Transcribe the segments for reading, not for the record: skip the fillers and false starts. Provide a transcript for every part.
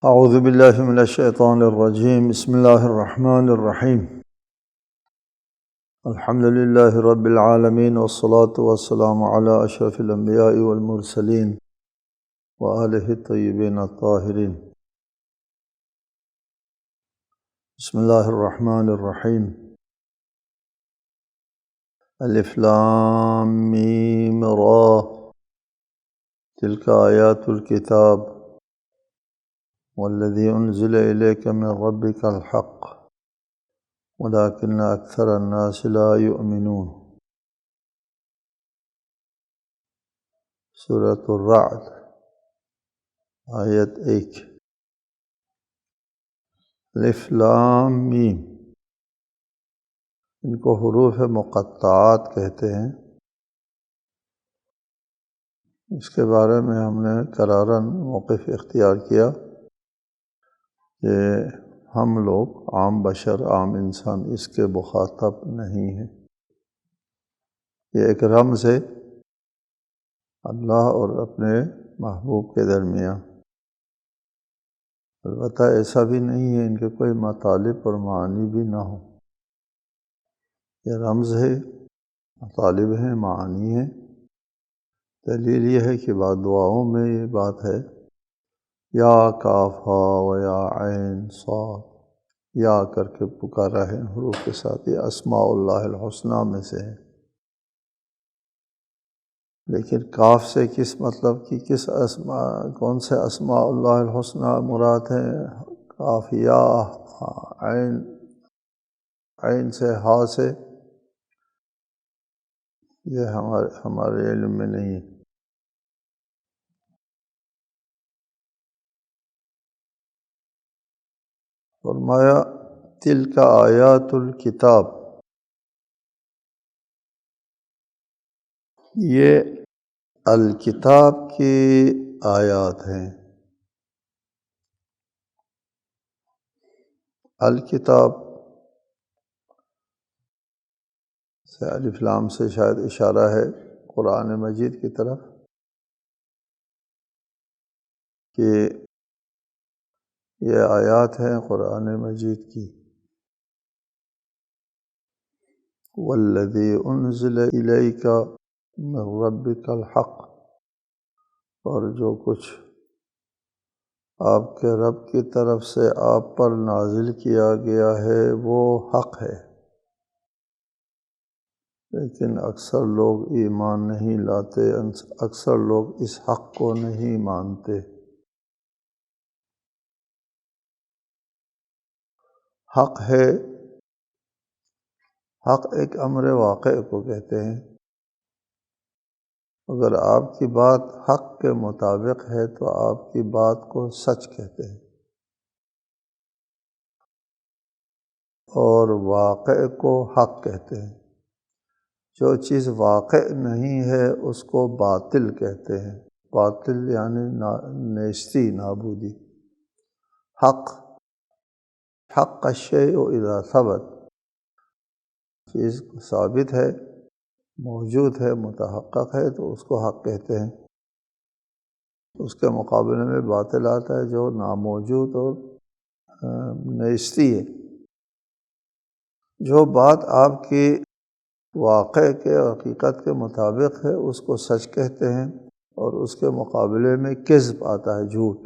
اعوذ باللہ من الشیطان الرجیم بسم اللہ الرحمن الرحیم الحمد للہ رب العالمین والصلاة والسلام علی اشرف الانبیاء والمرسلین وآلہ الطیبین الطاہرین۔ بسم اللہ الرحمن الرحیم۔ الف لام میم را تلک آیات الکتاب والذی انزل الیک من ربک الحق ولکن اکثر الناس لا یؤمنون۔ سورۃ الرعد آیت 1۔ الف لام میم، ان کو حروف مقطعات کہتے ہیں۔ اس کے بارے میں ہم نے قراراً موقف اختیار کیا کہ ہم لوگ عام بشر، عام انسان اس کے مخاطب نہیں ہیں۔ یہ ایک رمز ہے اللہ اور اپنے محبوب کے درمیان۔ البتہ ایسا بھی نہیں ہے ان کے کوئی مطالب اور معانی بھی نہ ہوں۔ یہ رمز ہے، مطالب ہیں، معانی ہیں۔ دلیل یہ ہے کہ بعض دعاؤں میں یہ بات ہے، یا کاف ہا و یا عین صاد، یا کر کے پکارا ہے ان حروف کے ساتھ۔ یہ اسماء اللہ الحسنیٰ میں سے ہے۔ لیکن کاف سے کس مطلب کی کون سے اسماء اللہ الحسنیٰ مراد ہیں؟ کاف یا، عین سے، ہا سے، یہ ہمارے علم میں نہیں ہے۔ فرمایا تلک آیات الکتاب، یہ الکتاب کی آیات ہیں۔ الکتاب سے الف لام سے شاید اشارہ ہے قرآن مجید کی طرف کہ یہ آیات ہیں قرآن مجید کی۔ والذی انزل الیک من ربک الحق، اور جو کچھ آپ کے رب کی طرف سے آپ پر نازل کیا گیا ہے وہ حق ہے، لیکن اکثر لوگ ایمان نہیں لاتے، اکثر لوگ اس حق کو نہیں مانتے۔ حق ہے، حق ایک امر واقع کو کہتے ہیں۔ اگر آپ کی بات حق کے مطابق ہے تو آپ کی بات کو سچ کہتے ہیں، اور واقع کو حق کہتے ہیں۔ جو چیز واقع نہیں ہے اس کو باطل کہتے ہیں۔ باطل یعنی نیستی، نابودی۔ حق الشیء اذا ثبت، چیز ثابت ہے، موجود ہے، متحقق ہے تو اس کو حق کہتے ہیں۔ اس کے مقابلے میں باطل آتا ہے جو ناموجود اور نیستی ہے۔ جو بات آپ کی واقع کے اور حقیقت کے مطابق ہے اس کو سچ کہتے ہیں، اور اس کے مقابلے میں کذب آتا ہے، جھوٹ۔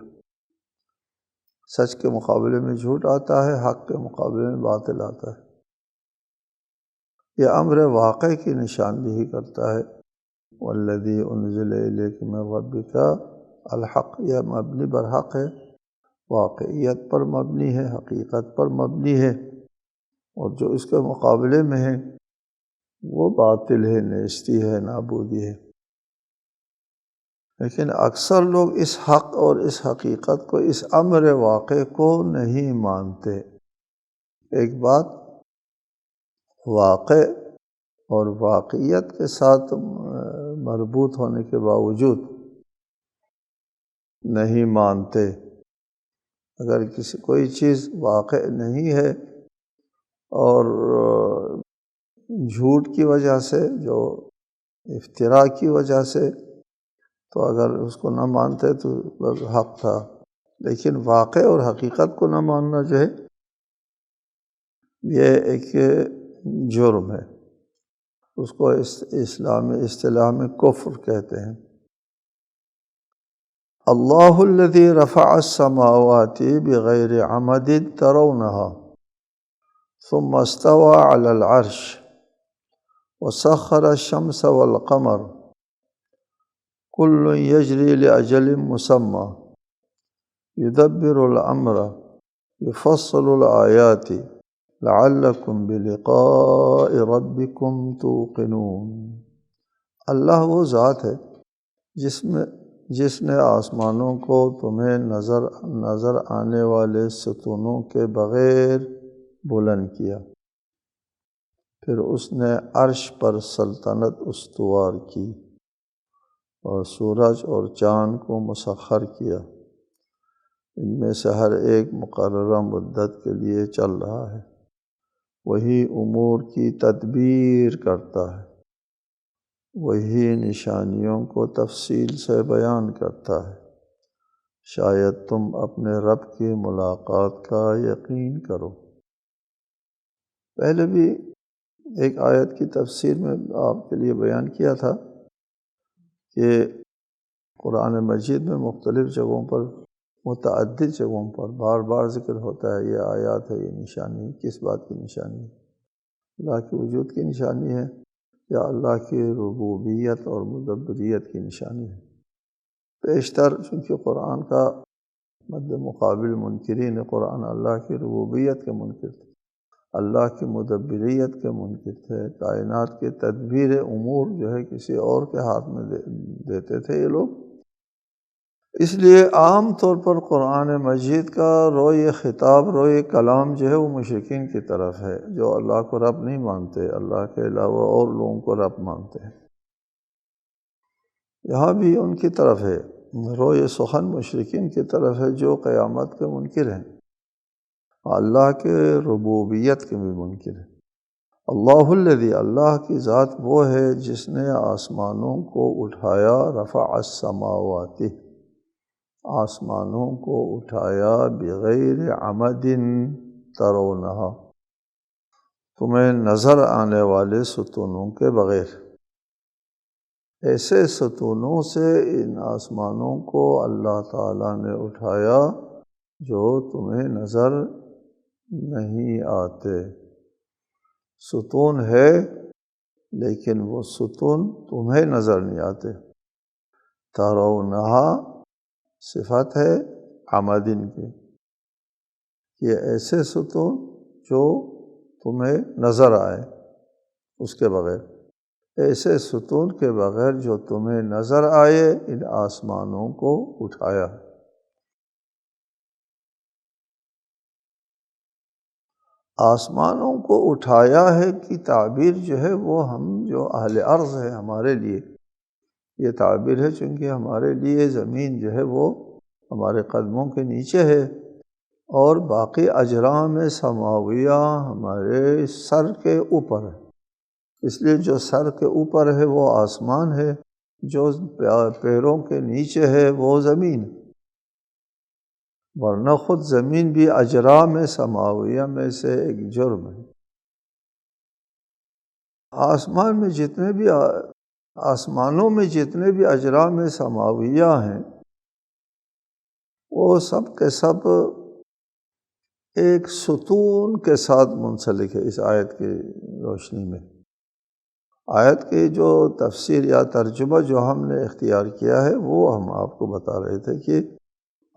سچ کے مقابلے میں جھوٹ آتا ہے، حق کے مقابلے میں باطل آتا ہے۔ یہ امر واقع کی نشاندہی کرتا ہے۔ والذی انزل الیک من ربک الحق، یہ مبنی بر حق ہے، واقعیت پر مبنی ہے، حقیقت پر مبنی ہے، اور جو اس کے مقابلے میں ہے وہ باطل ہے، نیستی ہے، نابودی ہے۔ لیکن اکثر لوگ اس حق اور اس حقیقت کو، اس امر واقع کو نہیں مانتے۔ ایک بات واقع اور واقعیت کے ساتھ مربوط ہونے کے باوجود نہیں مانتے۔ اگر کوئی چیز واقع نہیں ہے اور جھوٹ کی وجہ سے، جو افتراء کی وجہ سے، تو اگر اس کو نہ مانتے تو حق تھا، لیکن واقع اور حقیقت کو نہ ماننا جو ہے یہ ایک جرم ہے، اس کو اسلامی اصطلاح میں کفر کہتے ہیں۔ اللہ الذی رفع السماوات بغیر عمد ترونها ثم استوى على العرش وسخر الشمس والقمر كل يجري لأجل مسمى يدبر الأمر يفصل الآيات لعلكم بلقاء ربكم توقنون۔ اللہ وہ ذات ہے جس نے آسمانوں کو تمہیں نظر آنے والے ستونوں کے بغیر بلند کیا، پھر اس نے عرش پر سلطنت استوار کی اور سورج اور چاند کو مسخر کیا، ان میں سے ہر ایک مقررہ مدت کے لیے چل رہا ہے، وہی امور کی تدبیر کرتا ہے، وہی نشانیوں کو تفصیل سے بیان کرتا ہے، شاید تم اپنے رب کی ملاقات کا یقین کرو۔ پہلے بھی ایک آیت کی تفسیر میں آپ کے لیے بیان کیا تھا کہ قرآن مجید میں مختلف جگہوں پر، متعدد جگہوں پر بار بار ذکر ہوتا ہے، یہ آیات ہے، یہ نشانی کس بات کی نشانی ہے؟ اللہ کے وجود کی نشانی ہے یا اللہ کی ربوبیت اور مدبریت کی نشانی ہے؟ بیشتر چونکہ قرآن کا مد مقابل منکرین قرآن اللہ کی ربوبیت کے منکر تھے، اللہ کی مدبریت کے منکر تھے، کائنات کے تدبیر امور جو ہے کسی اور کے ہاتھ میں دیتے تھے یہ لوگ، اس لیے عام طور پر قرآن مجید کا روئے خطاب، روئے کلام جو ہے وہ مشرکین کی طرف ہے، جو اللہ کو رب نہیں مانتے، اللہ کے علاوہ اور لوگوں کو رب مانتے ہیں۔ یہاں بھی ان کی طرف ہے، روئے سخن مشرکین کی طرف ہے جو قیامت کے منکر ہیں، اللہ کے ربوبیت کے بھی منکر ہیں۔ اللہ الذی، اللہ کی ذات وہ ہے جس نے آسمانوں کو اٹھایا، رفع السماوات، آسمانوں کو اٹھایا، بغیر عمد ترونہا، تمہیں نظر آنے والے ستونوں کے بغیر، ایسے ستونوں سے ان آسمانوں کو اللہ تعالیٰ نے اٹھایا جو تمہیں نظر نہیں آتے۔ ستون ہے لیکن وہ ستون تمہیں نظر نہیں آتے۔ ترونہا صفت ہے عمدن کی، یہ ایسے ستون جو تمہیں نظر آئے، اس کے بغیر، ایسے ستون کے بغیر جو تمہیں نظر آئے، ان آسمانوں کو اٹھایا۔ آسمانوں کو اٹھایا ہے کی تعبیر جو ہے وہ ہم جو اہل ارض ہے ہمارے لیے یہ تعبیر ہے، چونکہ ہمارے لیے زمین جو ہے وہ ہمارے قدموں کے نیچے ہے اور باقی اجرام سماویہ ہمارے سر کے اوپر ہے، اس لیے جو سر کے اوپر ہے وہ آسمان ہے، جو پیروں کے نیچے ہے وہ زمین ہے، ورنہ خود زمین بھی اجرام سماویہ میں سے ایک جرم ہے۔ آسمانوں میں جتنے بھی اجرام سماویہ ہیں وہ سب کے سب ایک ستون کے ساتھ منسلک ہے۔ اس آیت کی روشنی میں آیت کی جو تفسیر یا ترجمہ جو ہم نے اختیار کیا ہے وہ ہم آپ کو بتا رہے تھے کہ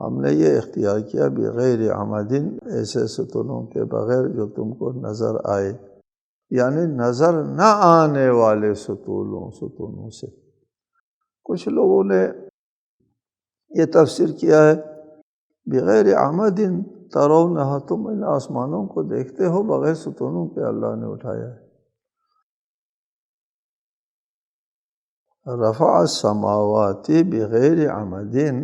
ہم نے یہ اختیار کیا بغیر عمدن، ایسے ستونوں کے بغیر جو تم کو نظر آئے، یعنی نظر نہ آنے والے ستونوں سے۔ کچھ لوگوں نے یہ تفسیر کیا ہے بغیر عمدن ترونہا، تم ان آسمانوں کو دیکھتے ہو بغیر ستونوں کے اللہ نے اٹھایا ہے۔ رفع السماوات بغیر عمدن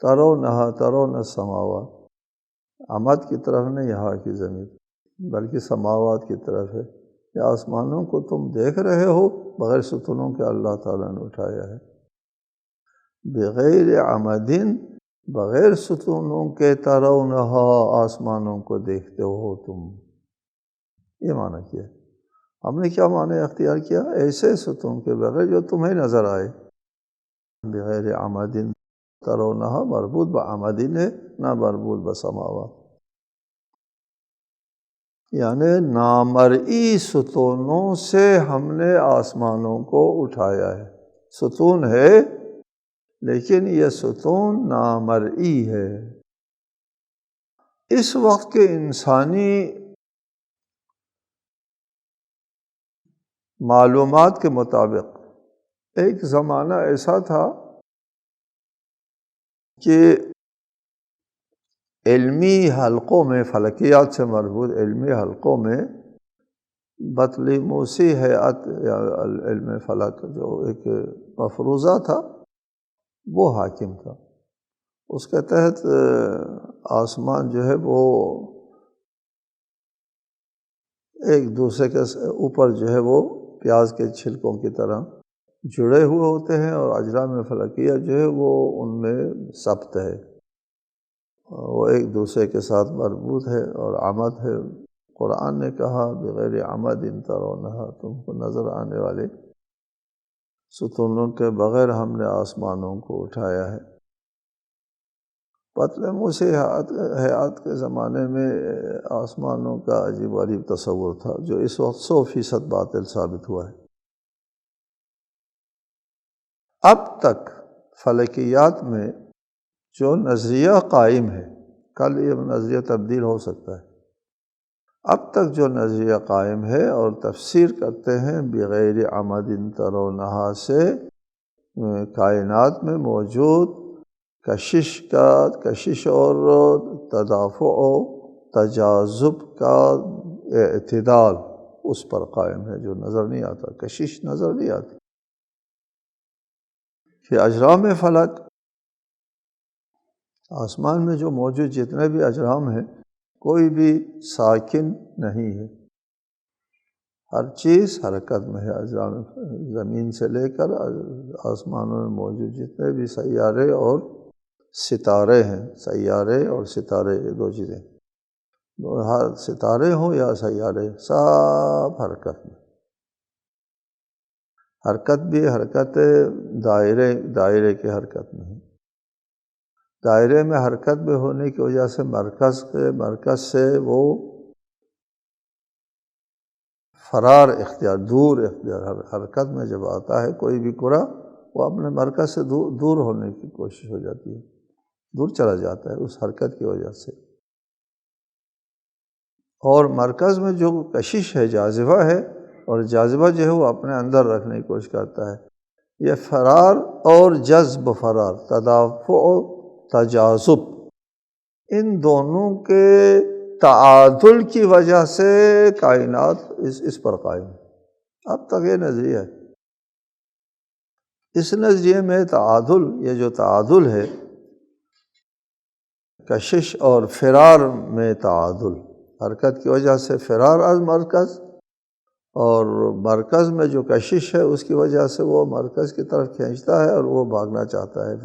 ترونہا، ترون السماوات، عمد کی طرف نہیں یہاں کی زمین بلکہ سماوات کی طرف ہے، یہ آسمانوں کو تم دیکھ رہے ہو بغیر ستونوں کے اللہ تعالیٰ نے اٹھایا ہے۔ بغیر عمدن بغیر ستونوں کے ترونہا، آسمانوں کو دیکھتے ہو تم. یہ معنی کیا. ہم نے کیا معنی اختیار کیا؟ ایسے ستون کے بغیر جو تمہیں نظر آئے. بغیر عمد ترونہا مربوط بعمدین ہے، نہ مربوط بسماوات. یعنی نامرئی ستونوں سے ہم نے آسمانوں کو اٹھایا ہے. ستون ہے لیکن یہ ستون نامرئی ہے. اس وقت کے انسانی معلومات کے مطابق ایک زمانہ ایسا تھا کہ علمی حلقوں میں، فلکیات سے مربوط علمی حلقوں میں بطلیموسی ہیئت یا علم فلک جو ایک مفروضہ تھا وہ حاکم تھا. اس کے تحت آسمان جو ہے وہ ایک دوسرے کے اوپر جو ہے وہ پیاز کے چھلکوں کی طرح جڑے ہوئے ہوتے ہیں، اور اجرام فلکیہ جو ہے وہ ان میں ثبت ہے، وہ ایک دوسرے کے ساتھ مربوط ہے اور عمد ہے. قرآن نے کہا بغیر عمد ترونہا، تم کو نظر آنے والے ستونوں کے بغیر ہم نے آسمانوں کو اٹھایا ہے. بطلیموسی ہیئت کے زمانے میں آسمانوں کا عجیب غریب تصور تھا، جو اس وقت 100% باطل ثابت ہوا ہے. اب تک فلکیات میں جو نظریہ قائم ہے، کل یہ نظریہ تبدیل ہو سکتا ہے، اب تک جو نظریہ قائم ہے اور تفسیر کرتے ہیں بغیر عمد ترونہا سے کائنات میں موجود کشش اور تدافع و تجاذب کا اعتدال اس پر قائم ہے، جو نظر نہیں آتا. کشش نظر نہیں آتی کہ اجرام فلک، آسمان میں جو موجود جتنے بھی اجرام ہیں کوئی بھی ساکن نہیں ہے، ہر چیز حرکت میں ہے. اجرام زمین سے لے کر آسمانوں میں موجود جتنے بھی سیارے اور ستارے ہیں، سیارے اور ستارے یہ دو چیزیں، ہر ستارے ہوں یا سیارے، سب حرکت میں. حرکت بھی حرکت دائرے کی حرکت میں ہے. دائرے میں حرکت میں ہونے کی وجہ سے مرکز سے وہ فرار اختیار، دور اختیار، حرکت میں جب آتا ہے کوئی بھی کرہ وہ اپنے مرکز سے دور ہونے کی کوشش ہو جاتی ہے، دور چلا جاتا ہے اس حرکت کی وجہ سے. اور مرکز میں جو کشش ہے، جاذبہ ہے، اور جاذبہ جو ہے وہ اپنے اندر رکھنے کی کوشش کرتا ہے. یہ فرار اور جذب، فرار، تدافع و تجاذب، ان دونوں کے تعادل کی وجہ سے کائنات اس پر قائم ہے. اب تک یہ نظریہ ہے. اس نظریے میں تعادل، یہ جو تعادل ہے، کشش اور فرار میں تعادل، حرکت کی وجہ سے فرار از مرکز، اور مرکز میں جو کشش ہے اس کی وجہ سے وہ مرکز کی طرف کھینچتا ہے اور وہ بھاگنا چاہتا ہے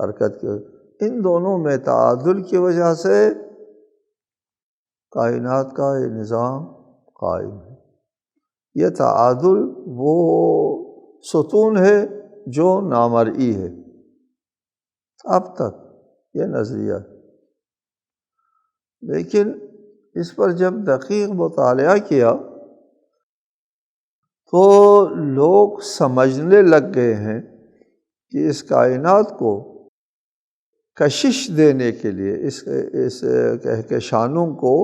حرکت کی وجہ. ان دونوں میں تعادل کی وجہ سے کائنات کا یہ نظام قائم ہے. یہ تعادل وہ ستون ہے جو نامرئی ہے. اب تک یہ نظریہ ہے، لیکن اس پر جب دقیق مطالعہ کیا تو لوگ سمجھنے لگ گئے ہیں کہ اس کائنات کو کشش دینے کے لیے، اس کہکشانوں کو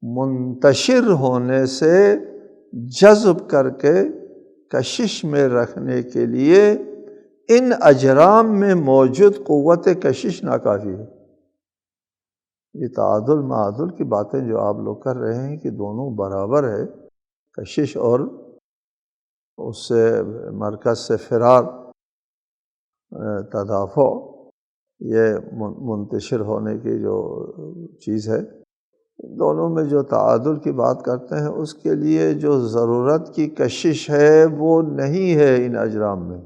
منتشر ہونے سے جذب کر کے کشش میں رکھنے کے لیے ان اجرام میں موجود قوت کشش ناکافی ہے. یہ تعادل معادل کی باتیں جو آپ لوگ کر رہے ہیں کہ دونوں برابر ہے، کشش اور اس سے مرکز سے فرار، تدافع، یہ منتشر ہونے کی جو چیز ہے، دونوں میں جو تعادل کی بات کرتے ہیں اس کے لیے جو ضرورت کی کشش ہے وہ نہیں ہے ان اجرام میں.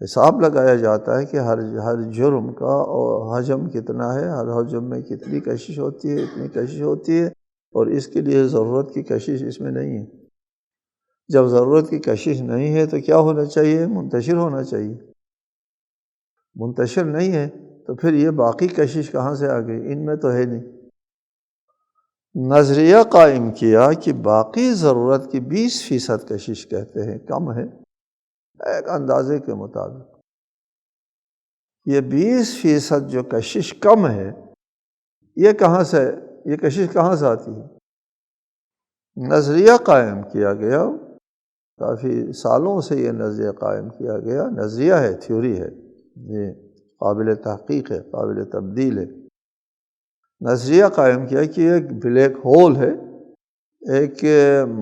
حساب لگایا جاتا ہے کہ ہر جرم کا اور حجم کتنا ہے، ہر حجم میں کتنی کشش ہوتی ہے، اتنی کشش ہوتی ہے، اور اس کے لیے ضرورت کی کشش اس میں نہیں ہے۔ جب ضرورت کی کشش نہیں ہے تو کیا ہونا چاہیے؟ منتشر ہونا چاہیے۔ منتشر نہیں ہے تو پھر یہ باقی کشش کہاں سے آ گئی؟ ان میں تو ہے نہیں۔ نظریہ قائم کیا کہ باقی ضرورت کی 20% کشش کہتے ہیں کم ہے، ایک اندازے کے مطابق۔ یہ 20% جو کشش کم ہے، یہ کشش کہاں سے آتی ہے؟ نظریہ قائم کیا گیا، کافی سالوں سے یہ نظریہ قائم کیا گیا، نظریہ ہے، تھیوری ہے، یہ قابل تحقیق ہے، قابل تبدیل ہے۔ نظریہ قائم کیا کہ ایک بلیک ہول ہے، ایک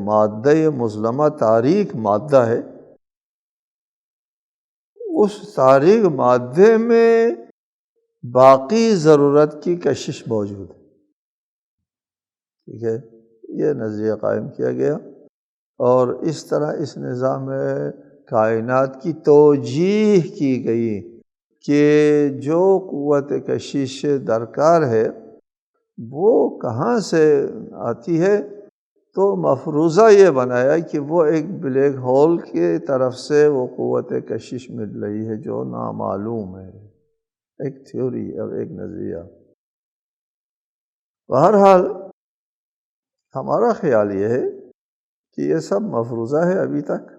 مادہ مظلمہ تاریک مادہ ہے، اس تاریک مادے میں باقی ضرورت کی کشش موجود ہے۔ ٹھیک ہے، یہ نظریہ قائم کیا گیا، اور اس طرح اس نظام کائنات کی توجیہ کی گئی کہ جو قوت کشش درکار ہے وہ کہاں سے آتی ہے، تو مفروضہ یہ بنایا کہ وہ ایک بلیک ہول کی طرف سے وہ قوت کشش مل رہی ہے جو نامعلوم ہے، ایک تھیوری اور ایک نظریہ۔ بہرحال ہمارا خیال یہ ہے کہ یہ سب مفروضہ ہے ابھی تک،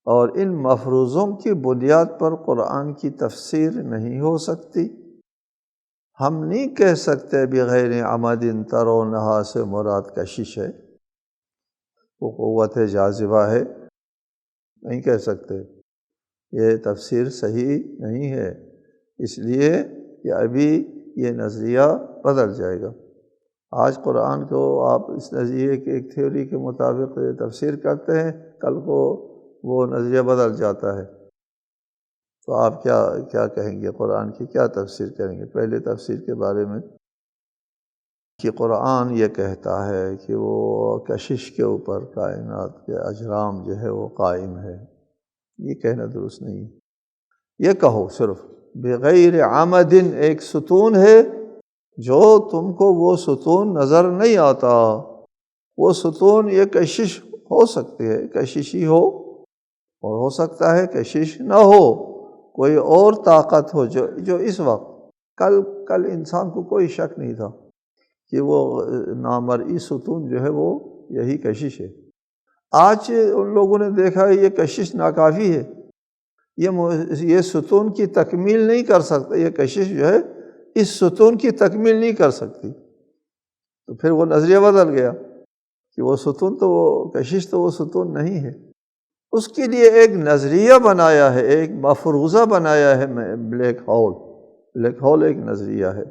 اور ان مفروضوں کی بنیاد پر قرآن کی تفسیر نہیں ہو سکتی۔ ہم نہیں کہہ سکتے بغیر عمد ترونہا سے مراد کشش ہے، وہ قوت جاذبہ ہے، نہیں کہہ سکتے، یہ تفسیر صحیح نہیں ہے، اس لیے کہ ابھی یہ نظریہ بدل جائے گا۔ آج قرآن کو آپ اس نظریے کے ایک تھیوری کے مطابق تفسیر کرتے ہیں، کل کو وہ نظریہ بدل جاتا ہے، تو آپ کیا کہیں گے؟ قرآن کی کیا تفسیر کریں گے؟ پہلے تفسیر کے بارے میں کہ قرآن یہ کہتا ہے کہ وہ کشش کے اوپر کائنات کے اجرام جو ہے وہ قائم ہے، یہ کہنا درست نہیں۔ یہ کہو صرف بغیر عمد، ایک ستون ہے جو تم کو وہ ستون نظر نہیں آتا، وہ ستون یہ کشش ہو سکتی ہے، کششی ہو، اور ہو سکتا ہے کشش نہ ہو، کوئی اور طاقت ہو جو اس وقت کل انسان کو کوئی شک نہیں تھا کہ وہ نامرئی ستون جو ہے وہ یہی کشش ہے۔ آج ان لوگوں نے دیکھا ہے یہ کشش ناکافی ہے، یہ ستون کی تکمیل نہیں کر سکتا، یہ کشش جو ہے اس ستون کی تکمیل نہیں کر سکتی، تو پھر وہ نظریہ بدل گیا کہ وہ ستون تو وہ کشش تو وہ ستون نہیں ہے۔ اس کے لیے ایک نظریہ بنایا ہے، ایک مفروضہ بنایا ہے بلیک ہول۔ بلیک ہول ایک نظریہ ہے،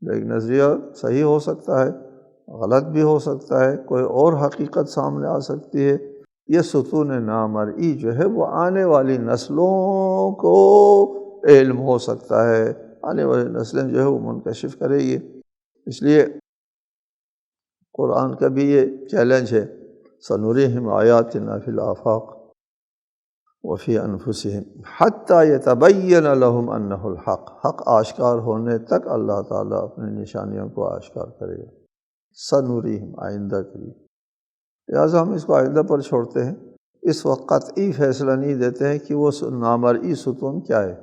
ایک نظریہ صحیح ہو سکتا ہے، غلط بھی ہو سکتا ہے، کوئی اور حقیقت سامنے آ سکتی ہے۔ یہ ستون نامرئی جو ہے وہ آنے والی نسلوں کو علم ہو سکتا ہے، آنے والی نسلیں جو ہے وہ منکشف کرے گی۔ اس لیے قرآن کا بھی یہ چیلنج ہے، سنریہم آیاتنا فی الآفاق وفی انفسہم حتی یتبین لہم انہ الحق، حق آشکار ہونے تک اللہ تعالیٰ اپنی نشانیوں کو آشکار کرے گا۔ سنریہم آئندہ کے لیے، لہٰذا ہم اس کو آئندہ پر چھوڑتے ہیں، اس وقت قطعی فیصلہ نہیں دیتے ہیں کہ وہ نامرئی ستون کیا ہے۔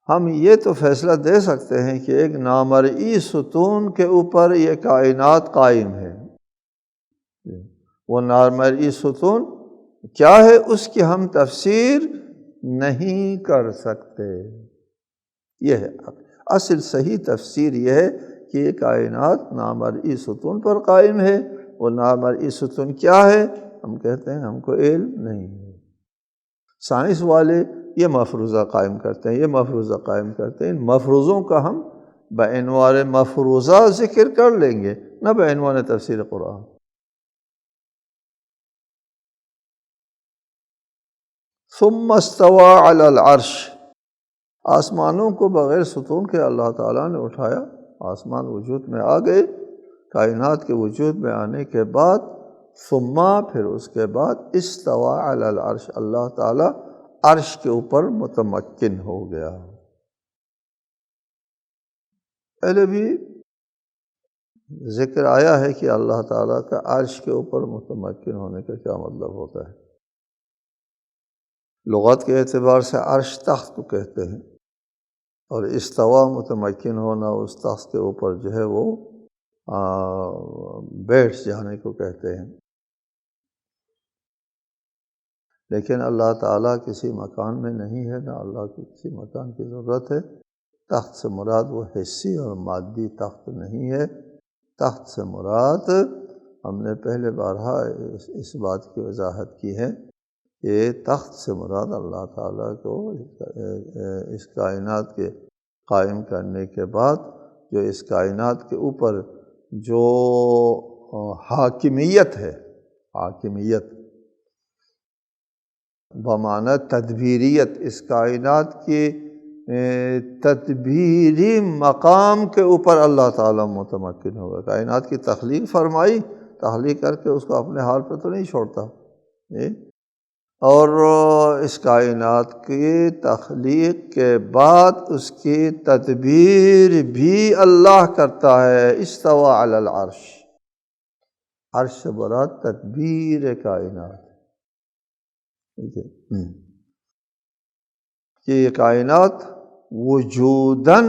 ہم یہ تو فیصلہ دے سکتے ہیں کہ ایک نامرئی ستون کے اوپر یہ کائنات قائم ہے، وہ نامرئی ستون کیا ہے اس کی ہم تفسیر نہیں کر سکتے۔ یہ ہے اصل صحیح تفسیر، یہ ہے کہ یہ کائنات نامرئی ستون پر قائم ہے، وہ نامرئی ستون کیا ہے ہم کہتے ہیں ہم کو علم نہیں ہے۔ سائنس والے یہ مفروضہ قائم کرتے ہیں، یہ مفروضہ قائم کرتے ہیں، ان مفروضوں کا ہم بعنوان مفروضہ ذکر کر لیں گے، نہ بعنوان تفسیر قرآن۔ ثم استوى علی العرش، آسمانوں کو بغیر ستون کے اللہ تعالیٰ نے اٹھایا، آسمان وجود میں آ گئے، کائنات کے وجود میں آنے کے بعد ثم پھر اس کے بعد استوى علی العرش، اللہ تعالیٰ عرش کے اوپر متمکن ہو گیا۔ پہلے بھی ذکر آیا ہے کہ اللہ تعالیٰ کا عرش کے اوپر متمکن ہونے کا کیا مطلب ہوتا ہے۔ لغت کے اعتبار سے عرش تخت کو کہتے ہیں، اور استوا متمکن ہونا، اس تخت کے اوپر جو ہے وہ بیٹھ جانے کو کہتے ہیں۔ لیکن اللہ تعالیٰ کسی مکان میں نہیں ہے، نہ اللہ کو کسی مکان کی ضرورت ہے۔ تخت سے مراد وہ حصی اور مادی تخت نہیں ہے۔ تخت سے مراد، ہم نے پہلے بارہا اس بات کی وضاحت کی ہے کہ تخت سے مراد اللہ تعالیٰ کو اس کائنات کے قائم کرنے کے بعد جو اس کائنات کے اوپر جو حاکمیت ہے، حاکمیت بمعنی تدبیریت، اس کائنات کی تدبیری مقام کے اوپر اللہ تعالیٰ متمکن ہوگا۔ کائنات کی تخلیق فرمائی، تخلیق کر کے اس کو اپنے حال پہ تو نہیں چھوڑتا، اور اس کائنات کی تخلیق کے بعد اس کی تدبیر بھی اللہ کرتا ہے۔ استوى علی العرش، عرش سے مراد تدبیر کائنات، کہ یہ کائنات وجوداً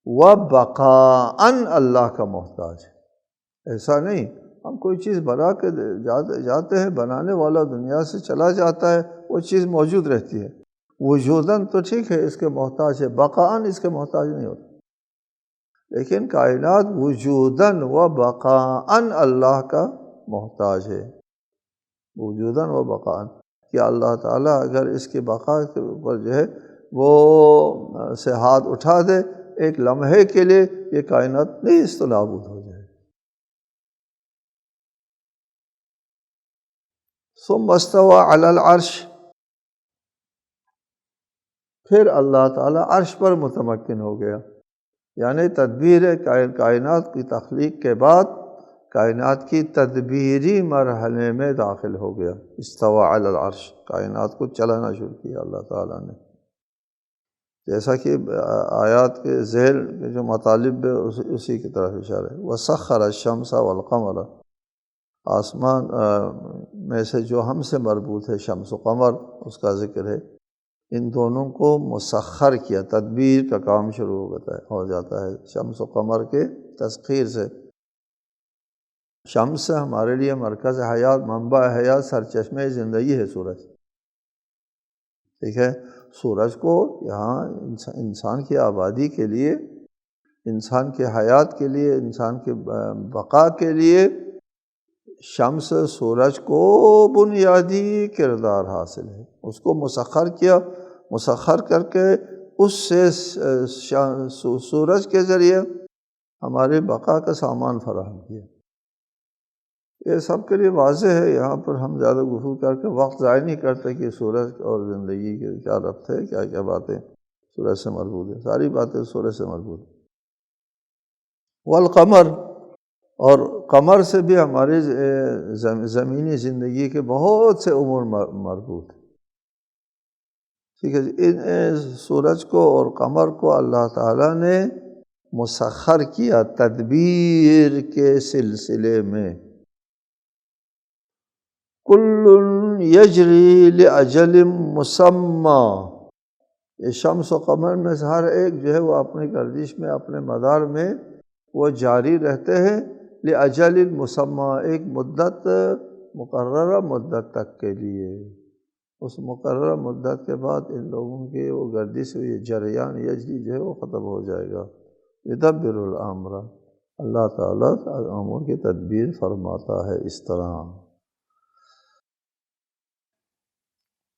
و بقاءً اللہ کا محتاج ہے۔ ایسا نہیں ہم کوئی چیز بنا کے جاتے ہیں، بنانے والا دنیا سے چلا جاتا ہے، وہ چیز موجود رہتی ہے۔ وجوداً تو ٹھیک ہے، اس کے محتاج ہے، بقاءً اس کے محتاج نہیں ہوتا۔ لیکن کائنات وجوداً و بقاءً اللہ کا محتاج ہے، وجوداً و بقاءً، کہ اللہ تعالیٰ اگر اس کی بقا کے اوپر جو ہے وہ سے ہاتھ اٹھا دے ایک لمحے کے لیے، یہ کائنات نیست و نابود ہو جائے۔ ثم استوى علی العرش، پھر اللہ تعالیٰ عرش پر متمکن ہو گیا، یعنی تدبیر کائنات کی تخلیق کے بعد کائنات کی تدبیری مرحلے میں داخل ہو گیا۔ استوى علی العرش، کائنات کو چلانا شروع کیا اللہ تعالیٰ نے، جیسا کہ آیات کے ذیل کے جو مطالب ہے اسی کی طرف اشارہ ہے۔ وسخر الشمس والقمر، آسمان میں سے جو ہم سے مربوط ہے شمس و قمر، اس کا ذکر ہے، ان دونوں کو مسخر کیا، تدبیر کا کام شروع ہو جاتا ہے شمس و قمر کے تسخیر سے۔ شمس ہمارے لیے مرکز حیات، منبع حیات، سرچشمہ زندگی ہے سورج، ٹھیک ہے۔ سورج کو یہاں انسان کی آبادی کے لیے، انسان کے حیات کے لیے، انسان کے بقا کے لیے شمس، سورج کو بنیادی کردار حاصل ہے۔ اس کو مسخر کیا، مسخر کر کے اس سے سورج کے ذریعے ہمارے بقا کا سامان فراہم کیا۔ یہ سب کے لیے واضح ہے، یہاں پر ہم زیادہ گفتگو کر کے وقت ضائع نہیں کرتے کہ سورج اور زندگی کے کیا ربط ہے، کیا کیا باتیں سورج سے مربوط ہیں، ساری باتیں سورج سے مربوط ہیں۔ والقمر، اور قمر سے بھی ہماری زمینی زندگی کے بہت سے امور مربوط ہیں، ٹھیک ہے جی۔ ان سورج کو اور قمر کو اللہ تعالیٰ نے مسخر کیا تدبیر کے سلسلے میں۔ کل یجری لاجل مسمی، یہ شمس و قمر میں سے ہر ایک جو ہے وہ اپنی گردش میں، اپنے مدار میں وہ جاری رہتے ہیں، لاجل مسمی، ایک مدت، مقررہ مدت تک کے لیے۔ اس مقررہ مدت کے بعد ان لوگوں کی وہ گردش، یہ جریان یجری جو ہے وہ ختم ہو جائے گا۔ یدبر الامر، اللہ تعالیٰ امور کی تدبیر فرماتا ہے اس طرح۔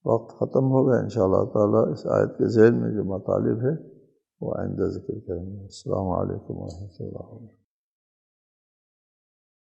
وقت ختم ہوگا، انشاءاللہ تعالیٰ اس آیت کے ذیل میں جو مطالب ہے وہ آئندہ ذکر کریں گے۔ السلام علیکم ورحمۃ اللہ۔